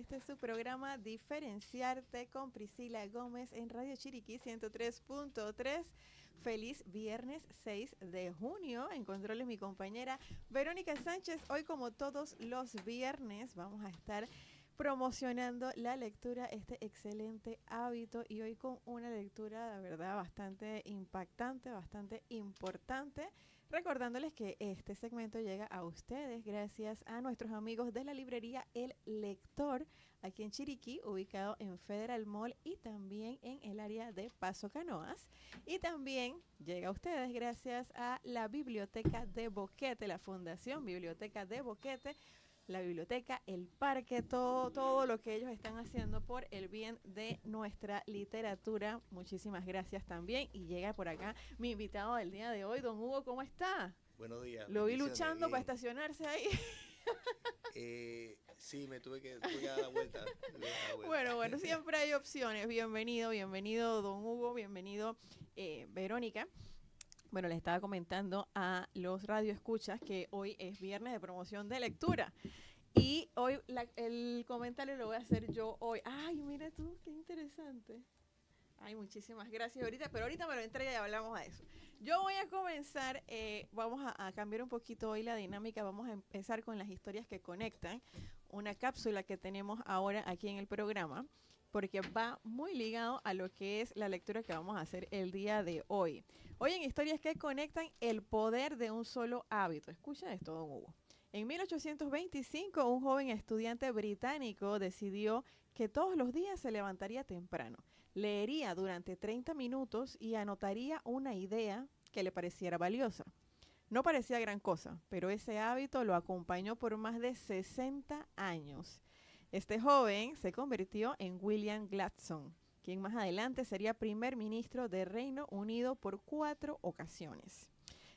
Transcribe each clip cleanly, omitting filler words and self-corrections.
Este es su programa Diferenciarte con Priscila Gómez en Radio Chiriquí 103.3. Feliz viernes 6 de junio. En controles mi compañera Verónica Sánchez. Hoy, como todos los viernes, vamos a estar promocionando la lectura, este excelente hábito, y hoy con una lectura, de verdad, bastante impactante, bastante importante, recordándoles que este segmento llega a ustedes gracias a nuestros amigos de la librería El Lector, aquí en Chiriquí, ubicado en Federal Mall y también en el área de Paso Canoas. Y también llega a ustedes gracias a la Biblioteca de Boquete, la Fundación Biblioteca de Boquete, la biblioteca, el parque, todo lo que ellos están haciendo por el bien de nuestra literatura. Muchísimas gracias también. Y llega por acá mi invitado del día de hoy, don Hugo, ¿cómo está? Buenos días. Lo vi luchando para estacionarse ahí. Sí, tuve que dar la vuelta. Bueno, siempre hay opciones. Bienvenido, don Hugo, bienvenido, Verónica. Bueno, les estaba comentando a los radioescuchas que hoy es viernes de promoción de lectura. Y hoy el comentario lo voy a hacer yo hoy. Ay, mira tú, qué interesante. Ay, muchísimas gracias pero ahorita me lo entrega y hablamos de eso. Yo voy a comenzar, vamos a cambiar un poquito hoy la dinámica, vamos a empezar con las historias que conectan, una cápsula que tenemos ahora aquí en el programa, porque va muy ligado a lo que es la lectura que vamos a hacer el día de hoy. Hoy en Historias que Conectan, el poder de un solo hábito. Escucha esto, don Hugo. En 1825, un joven estudiante británico decidió que todos los días se levantaría temprano, leería durante 30 minutos y anotaría una idea que le pareciera valiosa. No parecía gran cosa, pero ese hábito lo acompañó por más de 60 años. Este joven se convirtió en William Gladstone, quien más adelante sería primer ministro de Reino Unido por 4 ocasiones.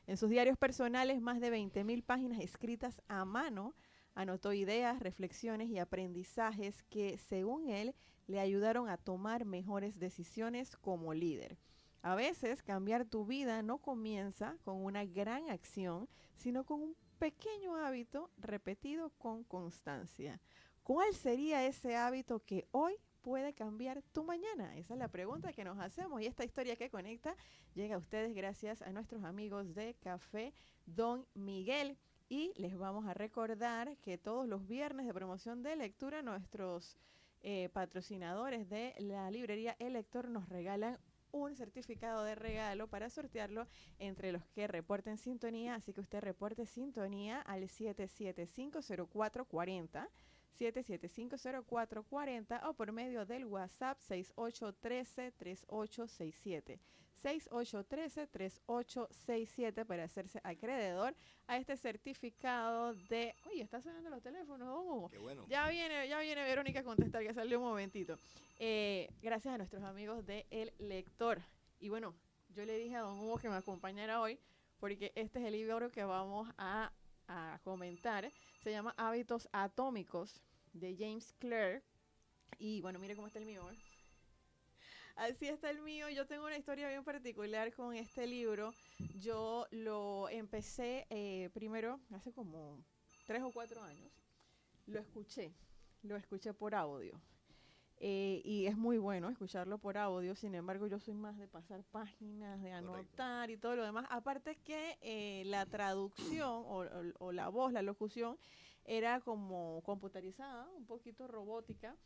En sus diarios personales, más de 20.000 páginas escritas a mano, anotó ideas, reflexiones y aprendizajes que, según él, le ayudaron a tomar mejores decisiones como líder. A veces, cambiar tu vida no comienza con una gran acción, sino con un pequeño hábito repetido con constancia. ¿Cuál sería ese hábito que hoy puede cambiar tu mañana? Esa es la pregunta que nos hacemos, y esta historia que conecta llega a ustedes gracias a nuestros amigos de Café Don Miguel. Y les vamos a recordar que todos los viernes de promoción de lectura, nuestros patrocinadores de la librería El Lector nos regalan un certificado de regalo para sortearlo entre los que reporten sintonía. Así que usted reporte sintonía al 7750440, 7750440, o por medio del WhatsApp 6813-3867. 6813-3867 para hacerse acreedor a este certificado de... Oye, está sonando los teléfonos, don Hugo. Qué bueno. Ya viene Verónica a contestar, que salió un momentito. Gracias a nuestros amigos de El Lector. Y bueno, yo le dije a don Hugo que me acompañara hoy, porque este es el libro que vamos a comentar. Se llama Hábitos Atómicos, de James Clear. Y bueno, mire cómo está el mío, ¿eh? Así está el mío. Yo tengo una historia bien particular con este libro. Yo lo empecé primero hace como 3 o 4 años. Lo escuché por audio. Y es muy bueno escucharlo por audio. Sin embargo, yo soy más de pasar páginas, de anotar. Correcto. Y todo lo demás. Aparte que la traducción o la voz, la locución, era como computarizada, un poquito robótica.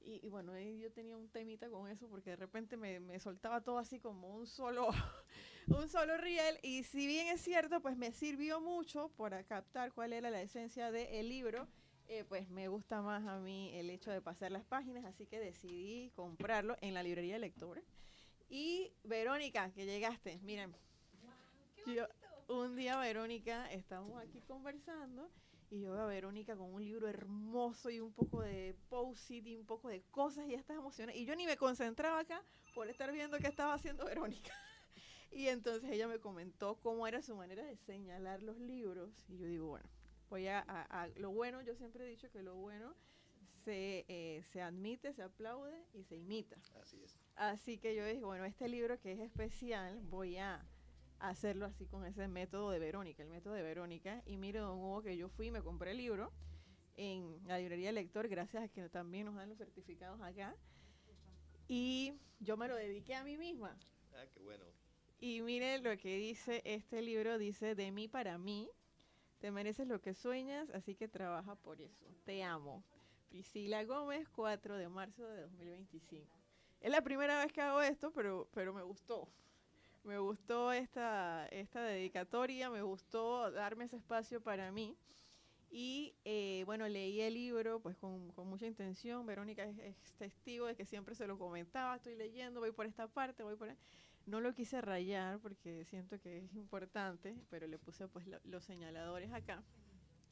Y bueno, yo tenía un temita con eso, porque de repente me soltaba todo así como un solo riel. Y si bien es cierto, pues me sirvió mucho para captar cuál era la esencia del libro. Pues me gusta más a mí el hecho de pasar las páginas, así que decidí comprarlo en la librería de lectores. Y Verónica, que llegaste, miren, un día, Verónica, estamos aquí conversando y yo veo a Verónica con un libro hermoso y un poco de post-it y un poco de cosas, y ya estás emocionada. Y yo ni me concentraba acá por estar viendo qué estaba haciendo Verónica. Y entonces ella me comentó cómo era su manera de señalar los libros. Y yo digo, bueno, voy a lo bueno, yo siempre he dicho que lo bueno se admite, se aplaude y se imita. Así es. Así que yo dije, bueno, este libro que es especial, voy a hacerlo así con ese método de Verónica, el método de Verónica. Y mire, don Hugo, que yo fui y me compré el libro. en la librería Lector, gracias a que también nos dan los certificados acá. Y yo me lo dediqué a mí misma. Ah, qué bueno. Y miren lo que dice este libro, dice, de mí para mí, te mereces lo que sueñas, así que trabaja por eso. Te amo. Priscila Gómez, 4 de marzo de 2025. Es la primera vez que hago esto, pero me gustó. Me gustó esta dedicatoria, me gustó darme ese espacio para mí. Y bueno, leí el libro pues con mucha intención. Verónica es testigo de que siempre se lo comentaba, estoy leyendo, voy por esta parte, voy por... No lo quise rayar porque siento que es importante, pero le puse pues los señaladores acá.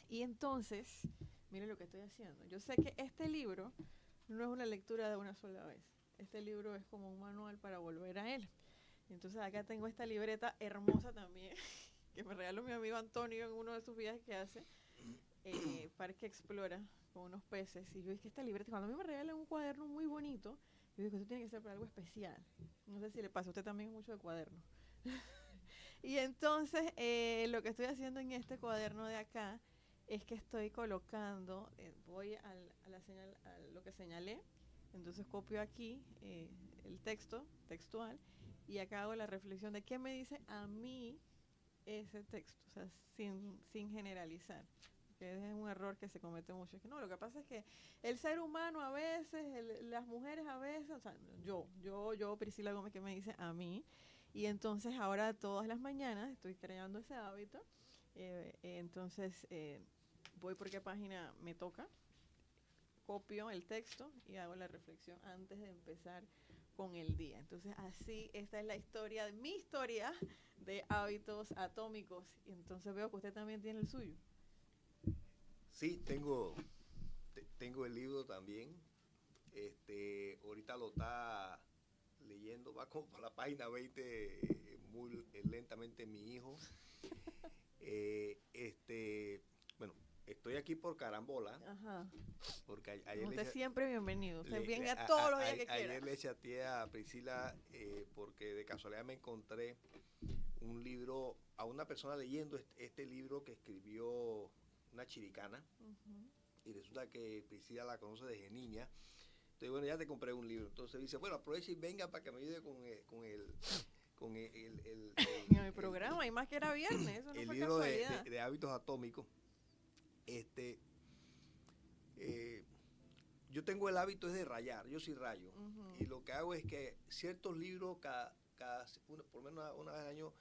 Y entonces, miren lo que estoy haciendo. Yo sé que este libro no es una lectura de una sola vez. Este libro es como un manual para volver a él. Entonces acá tengo esta libreta hermosa también, que me regaló mi amigo Antonio en uno de sus viajes que hace, Parque Explora, con unos peces. Y yo dije, esta libreta, cuando a mí me regalan un cuaderno muy bonito, yo digo, esto tiene que ser para algo especial. No sé si le pasa, usted también es mucho de cuaderno. Y entonces lo que estoy haciendo en este cuaderno de acá es que estoy colocando, voy a la señal, a lo que señalé, entonces copio aquí el texto textual y acá hago la reflexión de qué me dice a mí ese texto, o sea, sin generalizar. Que es un error que se comete mucho. Es que no, lo que pasa es que el ser humano a veces, las mujeres a veces, o sea, yo, Priscila Gómez, que me dice a mí, y entonces ahora todas las mañanas estoy creando ese hábito, entonces voy por qué página me toca, copio el texto y hago la reflexión antes de empezar con el día. Entonces así, esta es la historia, mi historia de hábitos atómicos. Y entonces veo que usted también tiene el suyo. Sí, tengo el libro también. Ahorita lo está leyendo, va como por la página 20 muy lentamente mi hijo. Bueno, estoy aquí por carambola, Ajá. porque Usted siempre bienvenido. Usted venga todos los días que quiera. ayer le chateé a Priscila porque de casualidad me encontré un libro, a una persona leyendo este libro que escribió una chiricana, y resulta que Priscila la conoce desde niña. Entonces, bueno, ya te compré un libro. Entonces dice, bueno, aprovecha y venga para que me ayude con el programa, y más que era viernes, eso no el fue libro casualidad. de hábitos atómicos. Yo tengo el hábito es de rayar, yo sí rayo. Y lo que hago es que ciertos libros, por lo menos una vez al año,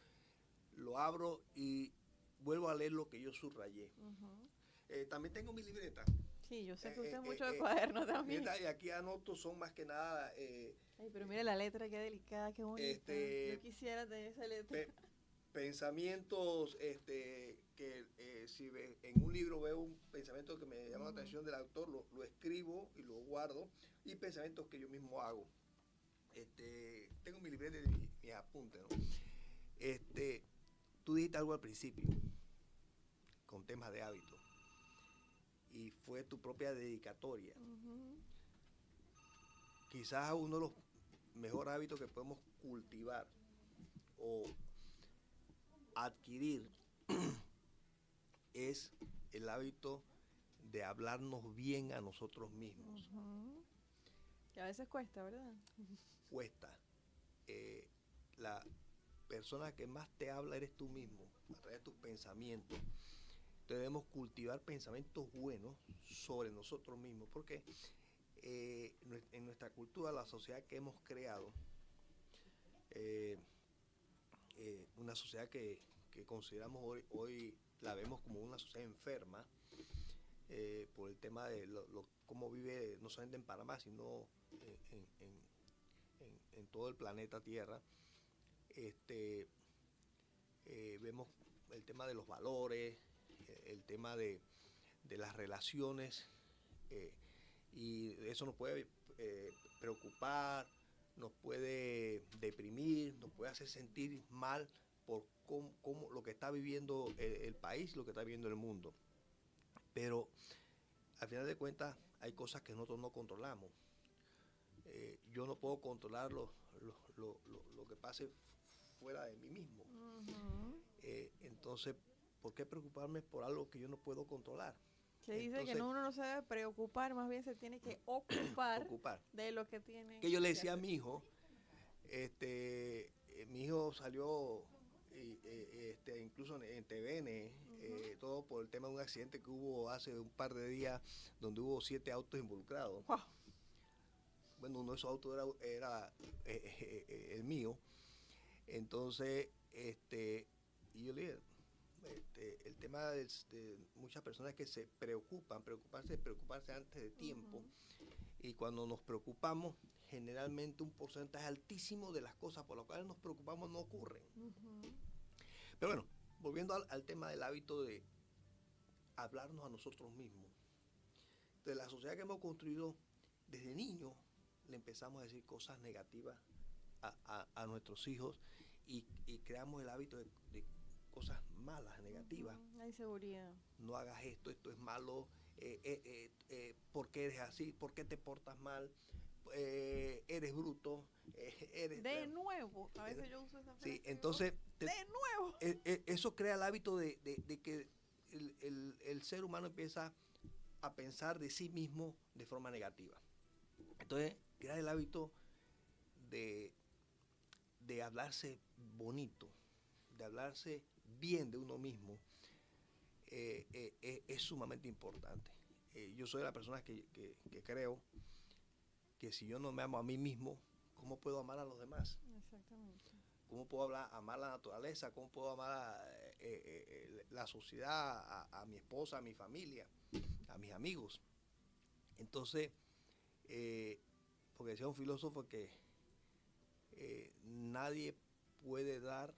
lo abro y vuelvo a leer lo que yo subrayé. También tengo mi libreta. Sí, yo sé que usted es mucho de cuaderno también. Y aquí anoto, son más que nada... Ay, pero mire la letra, qué delicada, qué bonita. Yo quisiera tener esa letra. Pensamientos que si en un libro veo un pensamiento que me llama la atención del autor, lo escribo y lo guardo, y pensamientos que yo mismo hago. Tengo mi libreta de mis apuntes, ¿no? Tú dijiste algo al principio con temas de hábitos y fue tu propia dedicatoria. Quizás uno de los mejores hábitos que podemos cultivar o adquirir es el hábito de hablarnos bien a nosotros mismos. Que a veces cuesta, ¿verdad? Cuesta. La persona que más te habla eres tú mismo, a través de tus pensamientos. Debemos cultivar pensamientos buenos sobre nosotros mismos, porque en nuestra cultura, la sociedad que hemos creado, una sociedad que consideramos hoy la vemos como una sociedad enferma, por el tema de cómo vive no solamente en Panamá, sino en todo el planeta Tierra. Vemos el tema de los valores, el tema de las relaciones, y eso nos puede preocupar, nos puede deprimir, nos puede hacer sentir mal por cómo lo que está viviendo el país, lo que está viviendo el mundo. Pero al final de cuentas hay cosas que nosotros no controlamos. Yo no puedo controlar lo que pase fuera de mí mismo. Entonces, ¿por qué preocuparme por algo que yo no puedo controlar? Se dice Entonces, que uno no se debe preocupar, más bien se tiene que ocupar ocupar. de lo que tiene Que yo le que decía a hacer. mi hijo, mi hijo salió incluso en TVN, todo por el tema de un accidente que hubo hace un par de días donde hubo 7 autos involucrados. Wow. Bueno, uno de esos autos era el mío. Entonces, y yo le dije, el tema de muchas personas que se preocupan, preocuparse antes de tiempo. Y cuando nos preocupamos, generalmente un porcentaje altísimo de las cosas por las cuales nos preocupamos no ocurren. Pero bueno, volviendo al tema del hábito de hablarnos a nosotros mismos. De la sociedad que hemos construido desde niños, le empezamos a decir cosas negativas a nuestros hijos y creamos el hábito de cosas malas, negativas. La inseguridad. No hagas esto, esto es malo, ¿por qué eres así? ¿Por qué te portas mal? Eres bruto, eres... De nuevo, a veces yo uso esa frase. Sí, entonces... de nuevo. Eso crea el hábito de que el ser humano empieza a pensar de sí mismo de forma negativa. Entonces, crea el hábito de hablarse bonito, de hablarse bien de uno mismo, es sumamente importante. Yo soy la persona que creo que si yo no me amo a mí mismo, ¿cómo puedo amar a los demás? Exactamente. ¿Cómo puedo amar la naturaleza? ¿Cómo puedo amar la sociedad, a mi esposa, a mi familia, a mis amigos? Entonces, porque decía un filósofo que nadie puede dar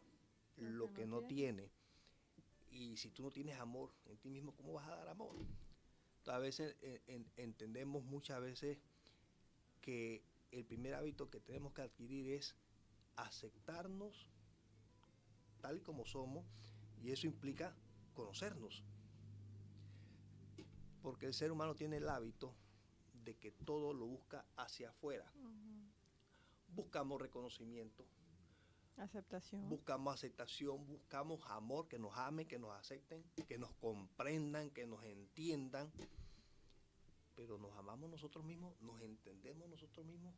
lo que no tiene. Y si tú no tienes amor en ti mismo, ¿cómo vas a dar amor? Entonces, a veces entendemos muchas veces que el primer hábito que tenemos que adquirir es aceptarnos tal y como somos, y eso implica conocernos, porque el ser humano tiene el hábito de que todo lo busca hacia afuera. Buscamos reconocimiento, buscamos aceptación, buscamos amor, que nos amen, que nos acepten, que nos comprendan, que nos entiendan, pero nos amamos nosotros mismos, nos entendemos nosotros mismos.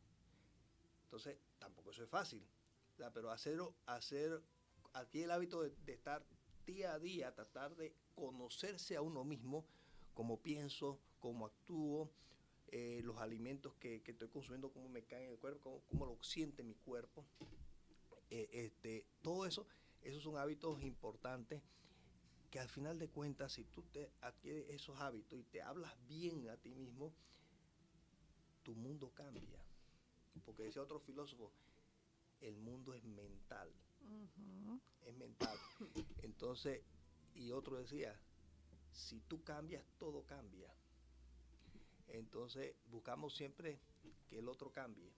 Entonces tampoco eso es fácil, pero aquí el hábito de estar día a día, tratar de conocerse a uno mismo, cómo pienso, cómo actúo, los alimentos que estoy consumiendo, cómo me caen en el cuerpo, cómo lo siente mi cuerpo. Todo eso, esos son hábitos importantes que al final de cuentas, si tú te adquieres esos hábitos y te hablas bien a ti mismo, tu mundo cambia. Porque decía otro filósofo, el mundo es mental. Es mental. Entonces, y otro decía, si tú cambias, todo cambia. Entonces, buscamos siempre que el otro cambie.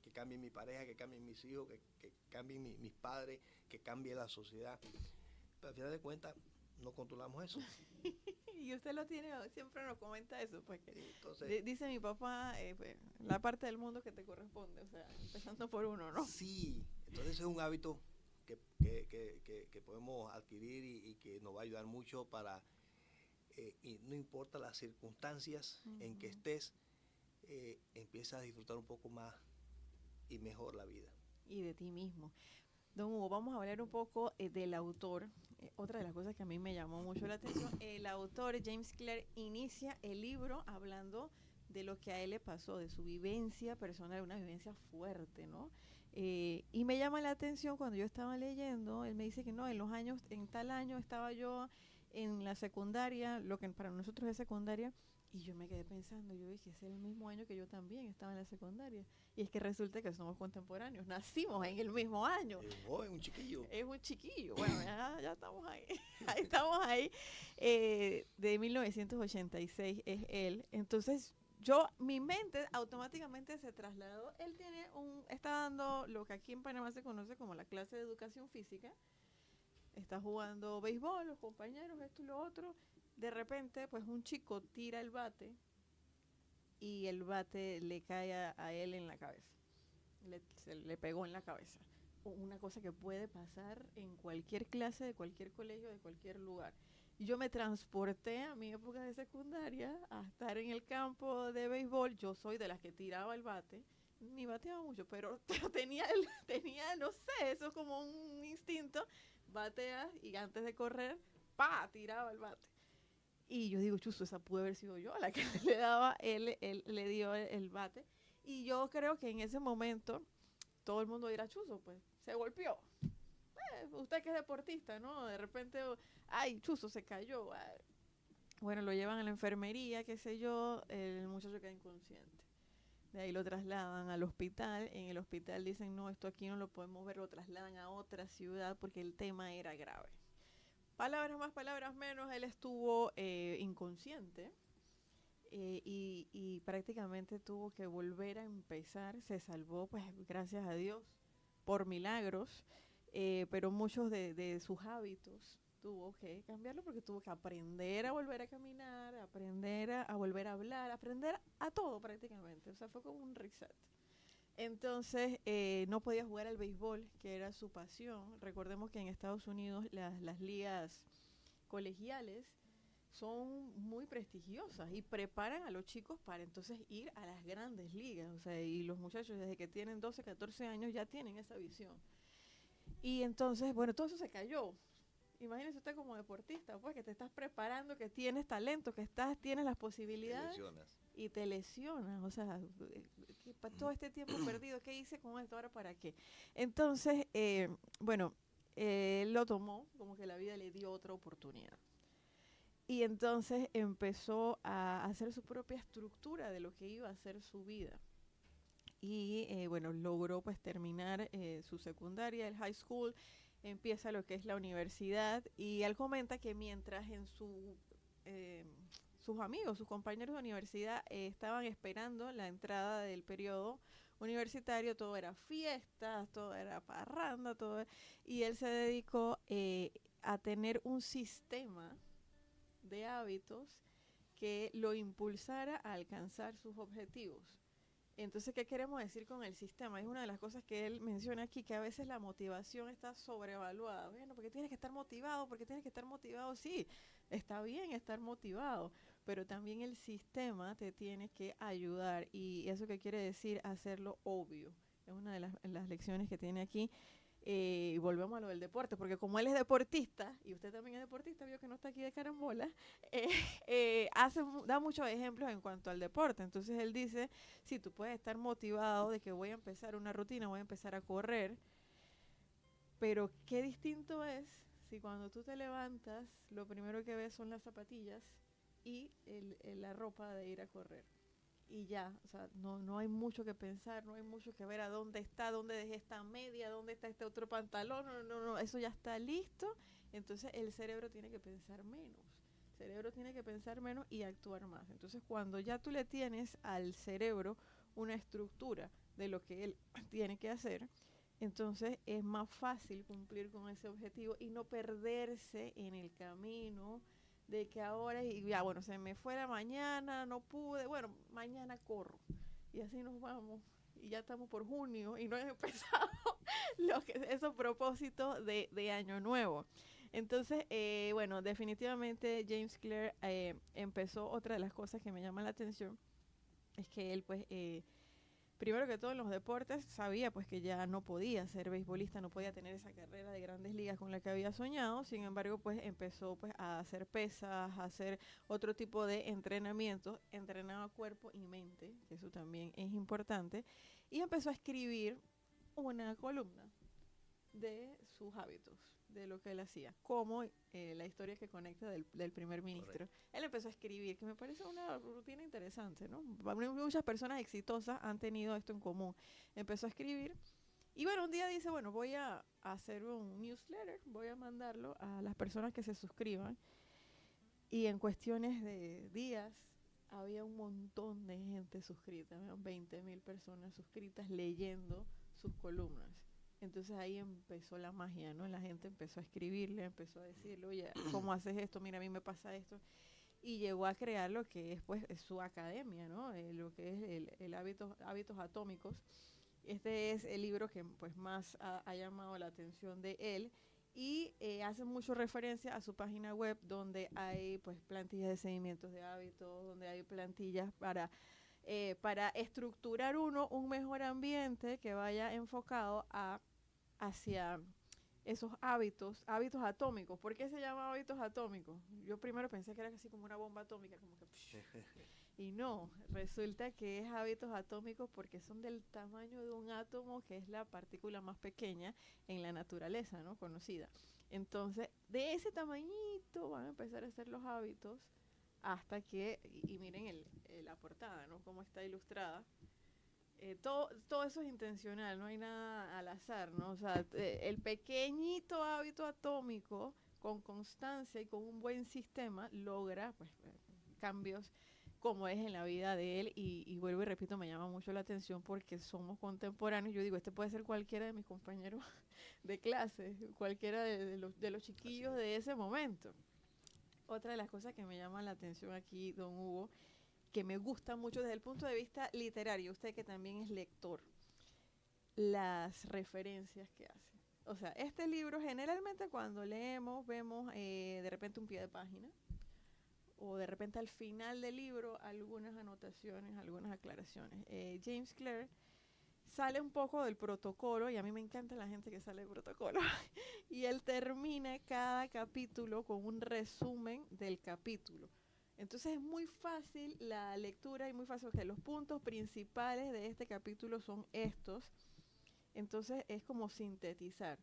Que cambie mi pareja, que cambien mis hijos, que cambien mis padres, que cambie la sociedad. Pero al final de cuentas, no controlamos eso. Y usted lo tiene, siempre nos comenta eso, pues que entonces, dice mi papá, pues, la parte del mundo que te corresponde, o sea, empezando por uno, ¿no? Sí, entonces es un hábito que podemos adquirir y que nos va a ayudar mucho para, y no importa las circunstancias en que estés, empieza a disfrutar un poco más y mejor la vida. Y de ti mismo. Don Hugo, vamos a hablar un poco del autor. Otra de las cosas que a mí me llamó mucho la atención, el autor James Clear inicia el libro hablando de lo que a él le pasó, de su vivencia personal, una vivencia fuerte, ¿no? Y me llama la atención cuando yo estaba leyendo, él me dice que no, en tal año estaba yo en la secundaria, lo que para nosotros es secundaria, y yo me quedé pensando, yo dije, es el mismo año que yo también estaba en la secundaria. Y es que resulta que somos contemporáneos, nacimos en el mismo año. Es un chiquillo. Es un chiquillo, bueno, ya estamos ahí, ahí estamos ahí. De 1986 es él. Entonces, mi mente automáticamente se trasladó. Él está dando lo que aquí en Panamá se conoce como la clase de educación física. Está jugando béisbol, los compañeros, esto y lo otro. De repente, pues un chico tira el bate y el bate le cae a él en la cabeza. Se le pegó en la cabeza. Una cosa que puede pasar en cualquier clase de cualquier colegio, de cualquier lugar. Y yo me transporté a mi época de secundaria a estar en el campo de béisbol. Yo soy de las que tiraba el bate. Ni bateaba mucho, pero tenía, no sé, eso es como un instinto. Bateas y antes de correr, ¡pa! Tiraba el bate. Y yo digo, chuzo, esa pudo haber sido yo la que le daba, él le dio el bate. Y yo creo que en ese momento todo el mundo dirá, chuzo, pues se golpeó. Usted que es deportista, ¿no? De repente, ay, chuzo, se cayó. Ay. Bueno, lo llevan a la enfermería, qué sé yo, el muchacho queda inconsciente. De ahí lo trasladan al hospital. En el hospital dicen, no, esto aquí no lo podemos ver, lo trasladan a otra ciudad porque el tema era grave. Palabras más, palabras menos, él estuvo inconsciente y prácticamente tuvo que volver a empezar. Se salvó, pues gracias a Dios, por milagros, pero muchos de sus hábitos tuvo que cambiarlo porque tuvo que aprender a volver a caminar, aprender a volver a hablar, aprender a todo prácticamente. O sea, fue como un reset. Entonces, no podía jugar al béisbol, que era su pasión. Recordemos que en Estados Unidos las ligas colegiales son muy prestigiosas y preparan a los chicos para entonces ir a las grandes ligas. O sea, y los muchachos desde que tienen 12, 14 años ya tienen esa visión. Y entonces, bueno, todo eso se cayó. Imagínese usted como deportista, pues que te estás preparando, que tienes talento, que tienes las posibilidades. Te lesionas. Y te lesionas. O sea, para todo este tiempo perdido, ¿qué hice con esto? ¿Ahora para qué? Entonces, bueno, él lo tomó como que la vida le dio otra oportunidad. Y entonces empezó a hacer su propia estructura de lo que iba a ser su vida. Y bueno, logró pues terminar su secundaria, el high school, empieza lo que es la universidad. Y él comenta que mientras en sus amigos, sus compañeros de universidad estaban esperando la entrada del periodo universitario, todo era fiestas, todo era parranda, todo. Y él se dedicó a tener un sistema de hábitos que lo impulsara a alcanzar sus objetivos. Entonces, ¿qué queremos decir con el sistema? Es una de las cosas que él menciona aquí, que a veces la motivación está sobrevaluada. Bueno, porque tienes que estar motivado, porque tienes que estar motivado. Sí, está bien estar motivado, pero también el sistema te tiene que ayudar. ¿Y eso qué quiere decir? Hacerlo obvio. Es una de las lecciones que tiene aquí. Y volvemos a lo del deporte, porque como él es deportista, y usted también es deportista, vio que no está aquí de carambola, da muchos ejemplos en cuanto al deporte. Entonces él dice, sí, tú puedes estar motivado de que voy a empezar una rutina, voy a empezar a correr, pero qué distinto es si cuando tú te levantas, lo primero que ves son las zapatillas y la ropa de ir a correr. Y ya, o sea, no hay mucho que pensar, no hay mucho que ver a dónde dejé esta media, dónde está este otro pantalón, no, eso ya está listo. Entonces el cerebro tiene que pensar menos, y actuar más. Entonces cuando ya tú le tienes al cerebro una estructura de lo que él tiene que hacer, entonces es más fácil cumplir con ese objetivo y no perderse en el camino de que ahora, y ya bueno, se me fue la mañana, no pude, bueno, mañana corro. Y así nos vamos. Y ya estamos por junio y no he empezado esos propósitos de año nuevo. Entonces, bueno, definitivamente James Clear empezó. Otra de las cosas que me llama la atención es que él pues primero que todo en los deportes sabía pues que ya no podía ser beisbolista, no podía tener esa carrera de grandes ligas con la que había soñado. Sin embargo, pues empezó pues a hacer pesas, a hacer otro tipo de entrenamientos, entrenaba cuerpo y mente, que eso también es importante, y empezó a escribir una columna de sus hábitos, de lo que él hacía, como la historia que conecta del primer ministro. Correcto. Él empezó a escribir, que me parece una rutina interesante, ¿no? Muchas personas exitosas han tenido esto en común. Empezó a escribir y bueno, un día dice, bueno, voy a hacer un newsletter, voy a mandarlo a las personas que se suscriban, y en cuestiones de días había un montón de gente suscrita, 20,000 personas suscritas leyendo sus columnas. Entonces ahí empezó la magia, ¿no? La gente empezó a escribirle, empezó a decirle, oye, ¿cómo haces esto? Mira, a mí me pasa esto. Y llegó a crear lo que es pues su academia, ¿no? Lo que es el hábitos atómicos. Este es el libro que pues más ha llamado la atención de él. y hace mucho referencia a su página web donde hay pues plantillas de seguimientos de hábitos, donde hay plantillas para estructurar un mejor ambiente que vaya enfocado hacia esos hábitos atómicos. ¿Por qué se llama hábitos atómicos? Yo primero pensé que era así como una bomba atómica, como que y no, resulta que es hábitos atómicos porque son del tamaño de un átomo, que es la partícula más pequeña en la naturaleza, ¿no? Conocida. Entonces, de ese tamañito van a empezar a hacer los hábitos hasta que, y miren la portada, ¿no? Cómo está ilustrada. Todo eso es intencional, no hay nada al azar, ¿no? O sea, el pequeñito hábito atómico con constancia y con un buen sistema logra pues, cambios como es en la vida de él y vuelvo y repito, me llama mucho la atención porque somos contemporáneos. Yo digo, este puede ser cualquiera de mis compañeros de clase, cualquiera de los chiquillos de ese momento. Otra de las cosas que me llama la atención aquí, don Hugo, que me gusta mucho desde el punto de vista literario, usted que también es lector, las referencias que hace. O sea, este libro generalmente cuando leemos vemos de repente un pie de página o de repente al final del libro algunas anotaciones, algunas aclaraciones. James Clear sale un poco del protocolo y a mí me encanta la gente que sale del protocolo y él termina cada capítulo con un resumen del capítulo. Entonces es muy fácil la lectura y muy fácil que los puntos principales de este capítulo son estos. Entonces es como sintetizar.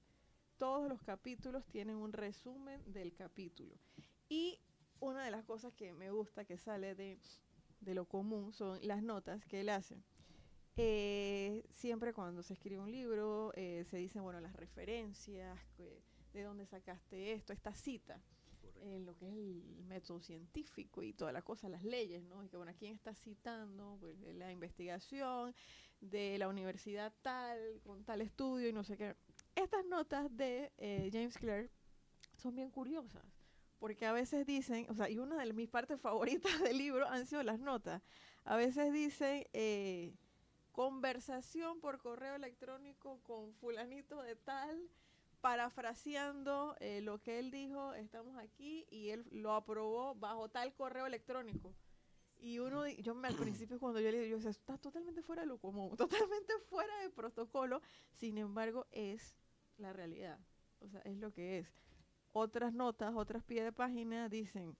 Todos los capítulos tienen un resumen del capítulo. Y una de las cosas que me gusta que sale de lo común son las notas que él hace. Siempre cuando se escribe un libro se dicen, bueno, las referencias, de dónde sacaste esto, esta cita. Lo que es el método científico y toda la cosa, las leyes, ¿no? Y que, bueno, ¿quién está citando? Pues, la investigación de la universidad tal, con tal estudio y no sé qué. Estas notas de James Clear son bien curiosas, porque a veces dicen, o sea, y una de mis partes favoritas del libro han sido las notas. A veces dicen, conversación por correo electrónico con fulanito de tal, parafraseando lo que él dijo, estamos aquí y él lo aprobó bajo tal correo electrónico. Y al principio cuando yo le digo, yo está totalmente fuera de lo común, totalmente fuera de protocolo, sin embargo es la realidad, o sea, es lo que es. Otras notas, otras pie de página dicen,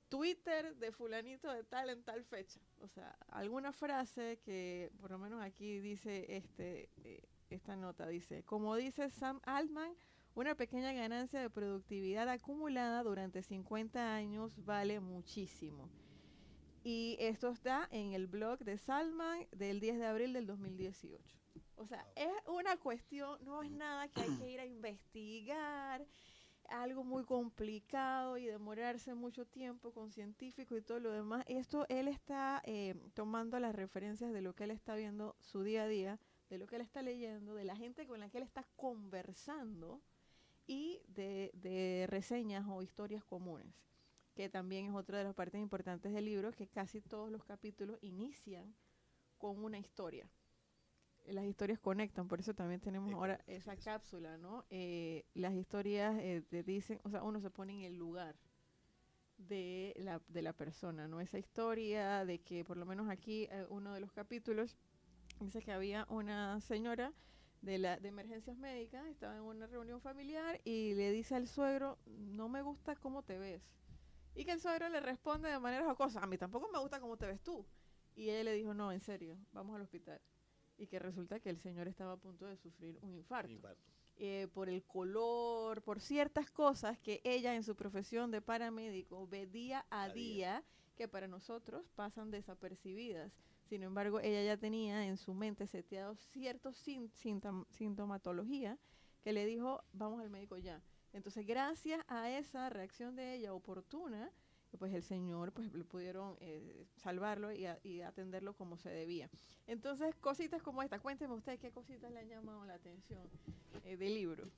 Twitter de fulanito de tal en tal fecha. O sea, alguna frase que por lo menos aquí dice esta nota, dice, como dice Sam Altman, una pequeña ganancia de productividad acumulada durante 50 años vale muchísimo. Y esto está en el blog de Salman del 10 de abril del 2018. O sea, es una cuestión, no es nada que hay que ir a investigar, algo muy complicado y demorarse mucho tiempo con científicos y todo lo demás. Esto él está tomando las referencias de lo que él está viendo su día a día, de lo que él está leyendo, de la gente con la que él está conversando y de reseñas o historias comunes, que también es otra de las partes importantes del libro, que casi todos los capítulos inician con una historia. Las historias conectan, por eso también tenemos ahora esa cápsula, ¿no? Las historias te dicen, o sea, uno se pone en el lugar de la persona, ¿no? Esa historia de que, por lo menos aquí, uno de los capítulos, dice que había una señora de emergencias médicas, estaba en una reunión familiar y le dice al suegro, no me gusta cómo te ves. Y que el suegro le responde de manera jocosa, a mí tampoco me gusta cómo te ves tú. Y ella le dijo, no, en serio, vamos al hospital. Y que resulta que el señor estaba a punto de sufrir un infarto. Por el color, por ciertas cosas que ella en su profesión de paramédico ve día a día, que para nosotros pasan desapercibidas. Sin embargo, ella ya tenía en su mente seteados ciertos sintomatología que le dijo, vamos al médico ya. Entonces, gracias a esa reacción de ella oportuna, pues el señor pues le pudieron salvarlo y atenderlo como se debía. Entonces, cositas como esta, cuénteme usted qué cositas le han llamado la atención del libro.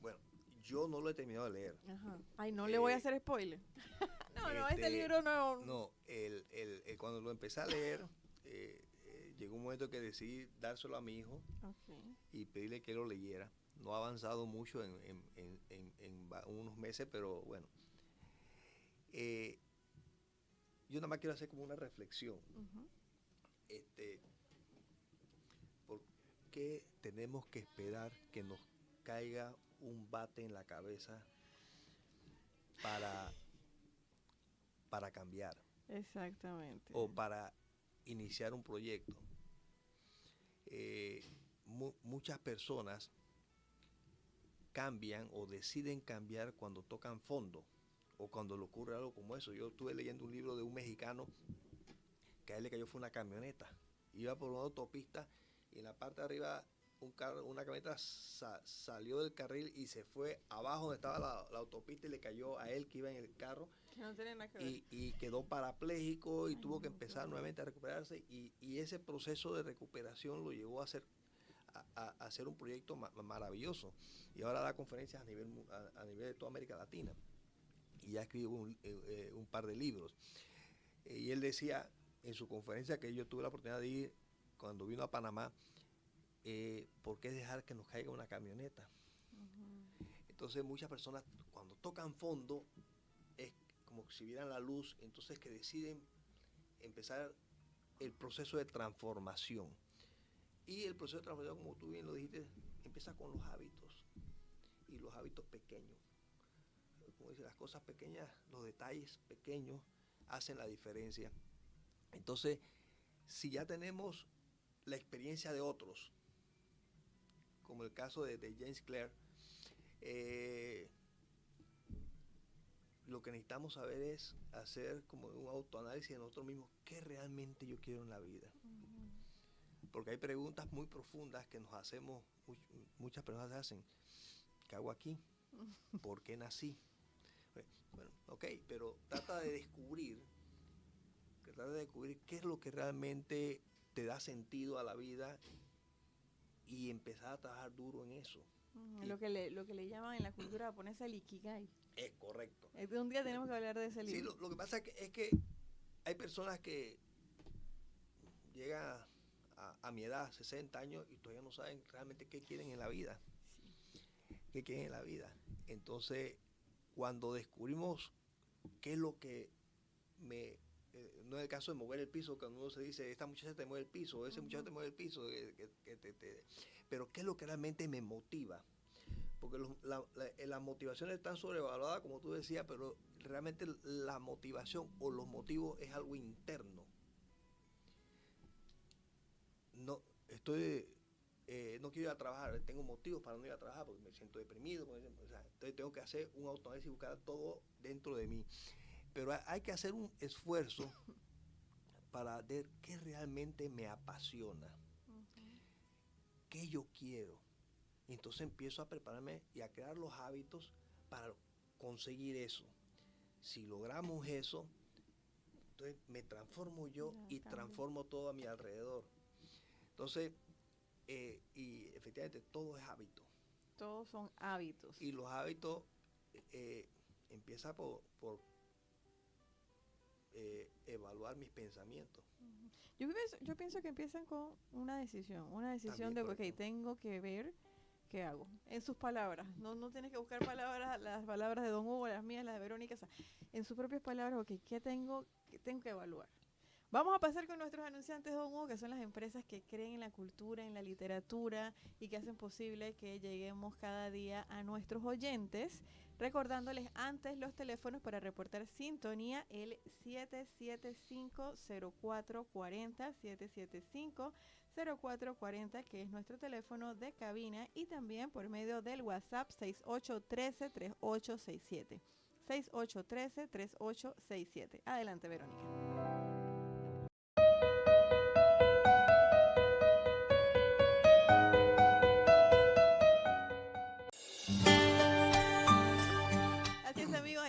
Bueno, yo no lo he terminado de leer. Ajá. Ay, no le voy a hacer spoiler. No, este libro no. No, cuando lo empecé a leer, llegó un momento que decidí dárselo a mi hijo y pedirle que lo leyera. no ha avanzado mucho en unos meses, pero bueno. Yo nada más quiero hacer como una reflexión. Ujú. ¿Por qué tenemos que esperar que nos caiga un bate en la cabeza para, para cambiar Exactamente. o para iniciar un proyecto? Muchas personas cambian o deciden cambiar cuando tocan fondo o cuando le ocurre algo como eso. Yo estuve leyendo un libro de un mexicano que a él le cayó fue una camioneta. Iba por una autopista y en la parte de arriba una camioneta salió del carril y se fue abajo donde estaba la autopista y le cayó a él que iba en el carro. Que no tiene nada que ver. Y quedó parapléjico y Ay, tuvo que no, empezar qué nuevamente a recuperarse y ese proceso de recuperación lo llevó a hacer un proyecto maravilloso y ahora da conferencias a nivel de toda América Latina y ya escribió un par de libros. Y él decía en su conferencia, que yo tuve la oportunidad de ir cuando vino a Panamá, ¿por qué dejar que nos caiga una camioneta? Uh-huh. Entonces muchas personas cuando tocan fondo es como si vieran la luz, entonces que deciden empezar el proceso de transformación. Y el proceso de transformación, como tú bien lo dijiste, empieza con los hábitos y los hábitos pequeños. Como dice, las cosas pequeñas, los detalles pequeños hacen la diferencia. Entonces, si ya tenemos la experiencia de otros, como el caso de James Clear, lo que necesitamos saber es hacer como un autoanálisis de nosotros mismos, qué realmente yo quiero en la vida. Uh-huh. Porque hay preguntas muy profundas que nos hacemos, muchas personas se hacen. ¿Qué hago aquí? ¿Por qué nací? Bueno, ok, pero trata de descubrir qué es lo que realmente te da sentido a la vida y empezar a trabajar duro en eso. Uh-huh. Lo que le llaman en la cultura japonesa el ikigai. Es correcto. Un día tenemos que hablar de ese libro. Sí, lo que pasa es que hay personas que llegan a mi edad, 60 años, y todavía no saben realmente qué quieren en la vida. Sí. Qué quieren en la vida. Entonces, cuando descubrimos qué es lo que no es el caso de mover el piso, cuando uno se dice, esta muchacha te mueve el piso, ese muchacho te mueve el piso, pero qué es lo que realmente me motiva. Porque las motivaciones están sobrevaluadas, como tú decías, pero realmente la motivación o los motivos es algo interno. No quiero ir a trabajar, tengo motivos para no ir a trabajar porque me siento deprimido, entonces tengo que hacer un autoanálisis y buscar todo dentro de mí. Pero hay que hacer un esfuerzo para ver qué realmente me apasiona, uh-huh, qué yo quiero. Y entonces empiezo a prepararme y a crear los hábitos para conseguir eso. Si logramos eso, entonces me transformo yo y transformo todo a mi alrededor. Entonces, y efectivamente todo es hábito. Todos son hábitos. Y los hábitos empiezan por evaluar mis pensamientos. Yo pienso que empiezan con una decisión también, de, ok, tengo que ver qué hago. En sus palabras, no tienes que buscar palabras, las palabras de Don Hugo, las mías, las de Verónica, o sea, en sus propias palabras, ok, ¿qué tengo que evaluar? Vamos a pasar con nuestros anunciantes, Don Hugo, que son las empresas que creen en la cultura, en la literatura y que hacen posible que lleguemos cada día a nuestros oyentes. Recordándoles antes los teléfonos para reportar sintonía, el 775-0440, 775-0440, que es nuestro teléfono de cabina, y también por medio del WhatsApp 6813-3867. 6813-3867. Adelante, Verónica.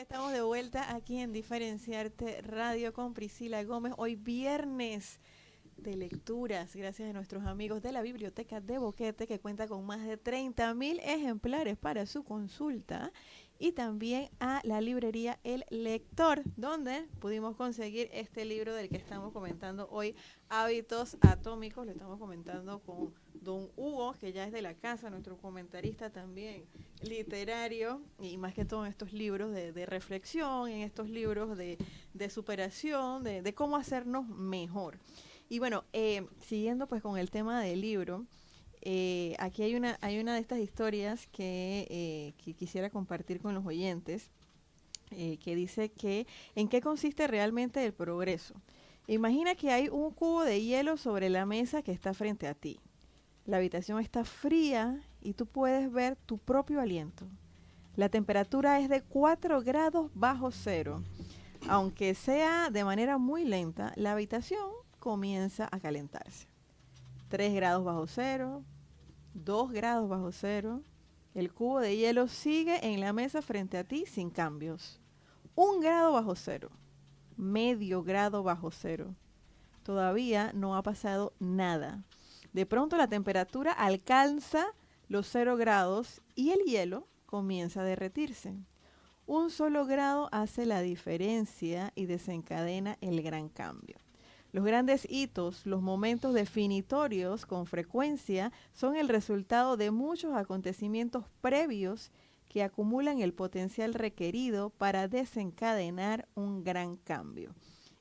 Estamos de vuelta aquí en Diferenciarte Radio con Priscila Gómez. Hoy viernes de lecturas, gracias a nuestros amigos de la Biblioteca de Boquete, que cuenta con más de 30.000 ejemplares para su consulta, y también a la librería El Lector, donde pudimos conseguir este libro del que estamos comentando hoy, Hábitos Atómicos. Lo estamos comentando con don Hugo, que ya es de la casa, nuestro comentarista también literario, y más que todo en estos libros de reflexión, en estos libros de superación, de cómo hacernos mejor. Y bueno, siguiendo pues con el tema del libro, aquí hay una de estas historias que quisiera compartir con los oyentes, que dice que ¿en qué consiste realmente el progreso? Imagina que hay un cubo de hielo sobre la mesa que está frente a ti. La habitación está fría y tú puedes ver tu propio aliento. La temperatura es de 4 grados bajo cero. Aunque sea de manera muy lenta, la habitación comienza a calentarse. 3 grados bajo cero, 2 grados bajo cero. El cubo de hielo sigue en la mesa frente a ti sin cambios. 1 grado bajo cero, medio grado bajo cero. Todavía no ha pasado nada. De pronto la temperatura alcanza los 0 grados y el hielo comienza a derretirse. 1 solo grado hace la diferencia y desencadena el gran cambio. Los grandes hitos, los momentos definitorios, con frecuencia son el resultado de muchos acontecimientos previos que acumulan el potencial requerido para desencadenar un gran cambio.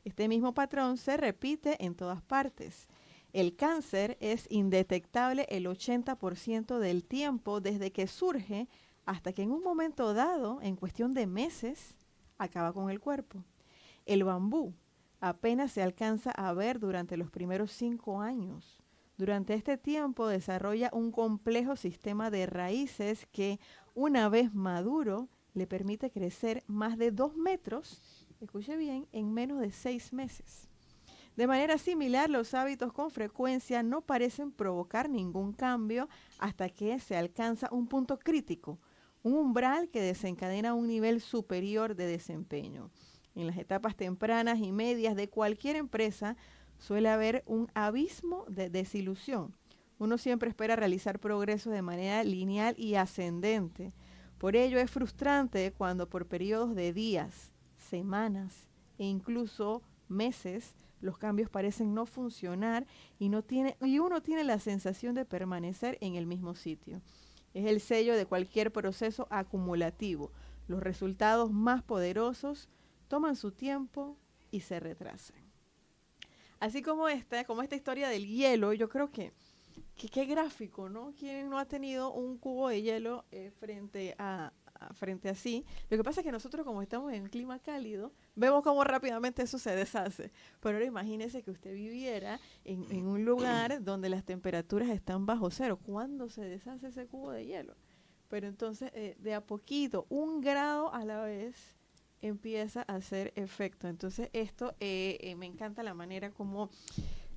Este mismo patrón se repite en todas partes. El cáncer es indetectable el 80% del tiempo desde que surge hasta que en un momento dado, en cuestión de meses, acaba con el cuerpo. El bambú apenas se alcanza a ver durante los primeros 5 años. Durante este tiempo desarrolla un complejo sistema de raíces que, una vez maduro, le permite crecer más de 2 metros, escuche bien, en menos de 6 meses. De manera similar, los hábitos con frecuencia no parecen provocar ningún cambio hasta que se alcanza un punto crítico, un umbral que desencadena un nivel superior de desempeño. En las etapas tempranas y medias de cualquier empresa suele haber un abismo de desilusión. Uno siempre espera realizar progreso de manera lineal y ascendente. Por ello es frustrante cuando por periodos de días, semanas e incluso meses los cambios parecen no funcionar y uno tiene la sensación de permanecer en el mismo sitio. Es el sello de cualquier proceso acumulativo. Los resultados más poderosos toman su tiempo y se retrasan. Así como esta historia del hielo, yo creo que qué gráfico, ¿no? ¿Quién no ha tenido un cubo de hielo frente a sí? Lo que pasa es que nosotros, como estamos en un clima cálido, vemos cómo rápidamente eso se deshace. Pero ahora imagínese que usted viviera en un lugar donde las temperaturas están bajo cero. ¿Cuándo se deshace ese cubo de hielo? Pero entonces, de a poquito, 1 grado a la vez, empieza a hacer efecto. Entonces, esto me encanta la manera como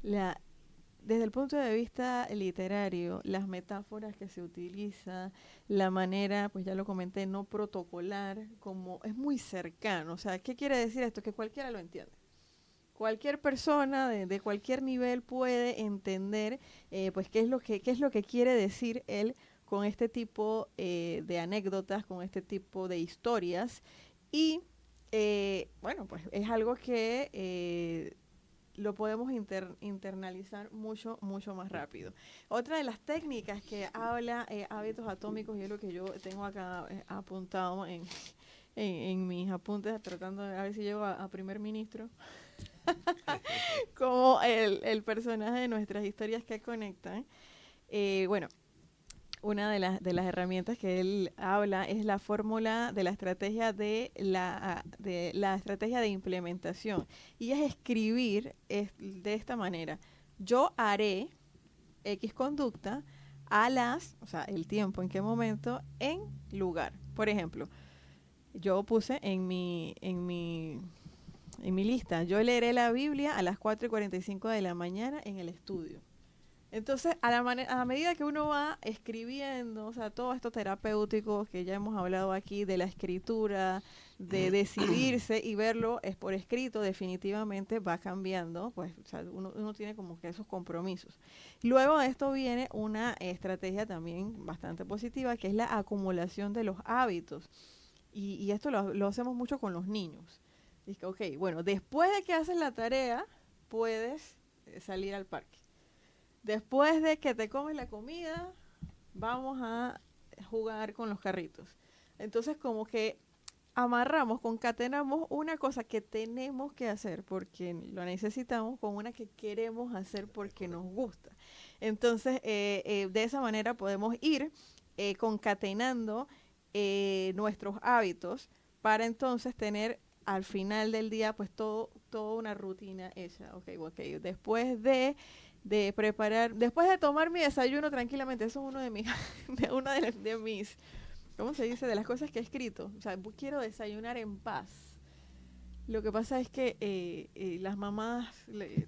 desde el punto de vista literario, las metáforas que se utilizan, la manera, pues ya lo comenté, no protocolar, como es muy cercano. O sea, ¿qué quiere decir esto? Que cualquiera lo entiende. Cualquier persona de cualquier nivel puede entender, pues qué es lo que quiere decir él con este tipo de anécdotas, con este tipo de historias. Y bueno, pues es algo que lo podemos internalizar mucho, mucho más rápido. Otra de las técnicas que habla hábitos atómicos, y es lo que yo tengo acá apuntado en mis apuntes, tratando de ver si llego a primer ministro, como el personaje de nuestras historias que conectan. Bueno, una de las herramientas que él habla es la fórmula de la estrategia de la estrategia de implementación, y es escribir de esta manera: yo haré X conducta o sea, el tiempo, en qué momento, en lugar. Por ejemplo, yo puse en mi lista: yo leeré la Biblia a las 4:45 de la mañana en el estudio. Entonces, a medida que uno va escribiendo, o sea, todo esto terapéutico que ya hemos hablado aquí, de la escritura, de decidirse y verlo es por escrito, definitivamente va cambiando, pues, o sea, uno tiene como que esos compromisos. Luego de esto viene una estrategia también bastante positiva, que es la acumulación de los hábitos. Y esto lo hacemos mucho con los niños. Dice, ok, bueno, después de que haces la tarea, puedes salir al parque. Después de que te comes la comida, vamos a jugar con los carritos. Entonces, como que amarramos, concatenamos una cosa que tenemos que hacer porque lo necesitamos con una que queremos hacer porque nos gusta. Entonces, de esa manera podemos ir concatenando nuestros hábitos para entonces tener al final del día pues toda una rutina hecha. Ok, después de preparar, después de tomar mi desayuno tranquilamente, eso es uno de mis, de mis, ¿cómo se dice? De las cosas que he escrito. O sea, quiero desayunar en paz. Lo que pasa es que las mamás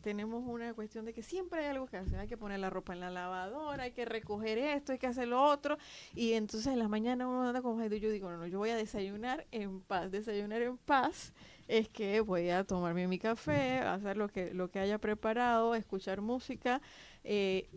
tenemos una cuestión de que siempre hay algo que hacer. Hay que poner la ropa en la lavadora, hay que recoger esto, hay que hacer lo otro. Y entonces en las mañanas uno anda como, yo digo, no, yo voy a desayunar en paz. Desayunar en paz es que voy a tomarme mi café, hacer lo que haya preparado, escuchar música,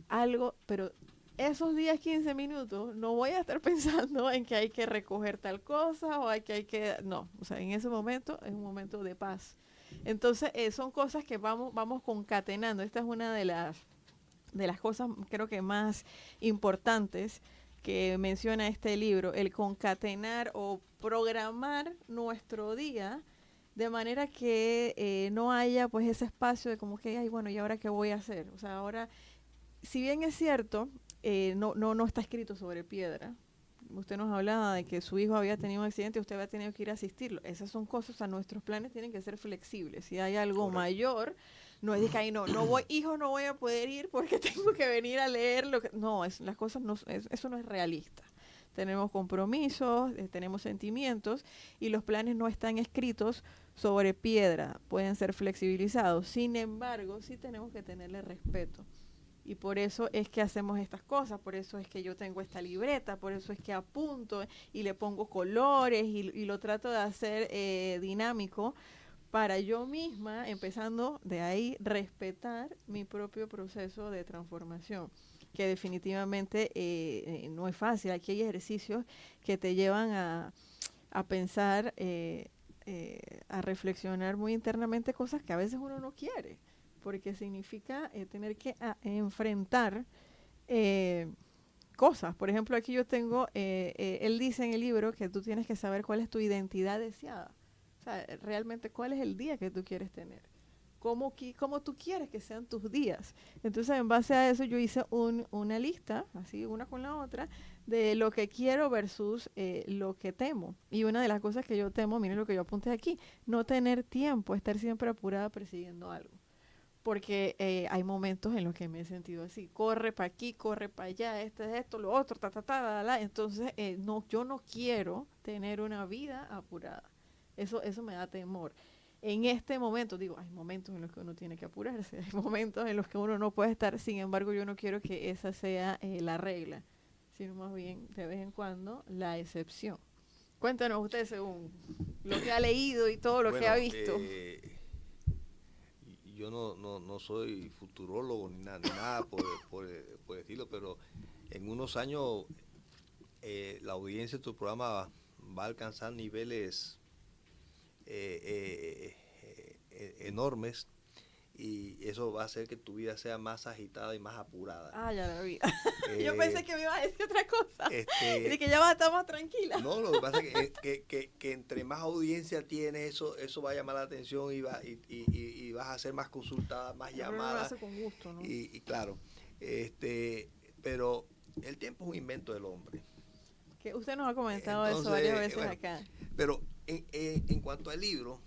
algo, pero esos 10, 15 minutos no voy a estar pensando en que hay que recoger tal cosa o hay que, no, o sea, en ese momento es un momento de paz. Entonces, son cosas que vamos concatenando. Esta es una de las cosas, creo que más importantes que menciona este libro, el concatenar o programar nuestro día de manera que no haya pues ese espacio de como que, ay, bueno, ¿y ahora qué voy a hacer? O sea, ahora, si bien es cierto, no está escrito sobre piedra. Usted nos hablaba de que su hijo había tenido un accidente y usted había tenido que ir a asistirlo. Esas son cosas, o sea, nuestros planes tienen que ser flexibles. Si hay algo Correcto. mayor, no es de que ahí no voy, hijo, no voy a poder ir porque tengo que venir a leer lo que... No, las cosas no, eso no es realista. Tenemos compromisos, tenemos sentimientos y los planes no están escritos sobre piedra, pueden ser flexibilizados. Sin embargo, sí tenemos que tenerle respeto. Y por eso es que hacemos estas cosas, por eso es que yo tengo esta libreta, por eso es que apunto y le pongo colores y lo trato de hacer dinámico para yo misma, empezando de ahí, respetar mi propio proceso de transformación, que definitivamente no es fácil. Aquí hay ejercicios que te llevan a pensar, a reflexionar muy internamente cosas que a veces uno no quiere, porque significa tener que enfrentar cosas. Por ejemplo, aquí yo tengo, él dice en el libro que tú tienes que saber cuál es tu identidad deseada. O sea, realmente cuál es el día que tú quieres tener. Cómo tú quieres que sean tus días. Entonces, en base a eso, yo hice una lista, así una con la otra, de lo que quiero versus lo que temo. Y una de las cosas que yo temo, miren lo que yo apunté aquí, no tener tiempo, estar siempre apurada persiguiendo algo. Porque hay momentos en los que me he sentido así, corre para aquí, corre para allá, esto, lo otro, entonces no, yo no quiero tener una vida apurada, eso me da temor. En este momento, digo, hay momentos en los que uno tiene que apurarse, hay momentos en los que uno no puede estar, sin embargo yo no quiero que esa sea la regla, sino más bien de vez en cuando la excepción. Cuéntanos usted según lo que ha leído y todo lo que ha visto. Yo no soy futurólogo ni nada por el estilo, pero en unos años la audiencia de tu programa va a alcanzar niveles enormes y eso va a hacer que tu vida sea más agitada y más apurada. Ah, ya la vi. Yo pensé que me iba a decir otra cosa. Este, y de que ya va a estar más tranquila. No, lo que pasa es que entre más audiencia tienes, eso va a llamar la atención y vas a hacer más consultadas, más llamadas. Lo hace con gusto, ¿no? Y claro, pero el tiempo es un invento del hombre. Que usted nos ha comentado eso varias veces acá. Pero en cuanto al libro,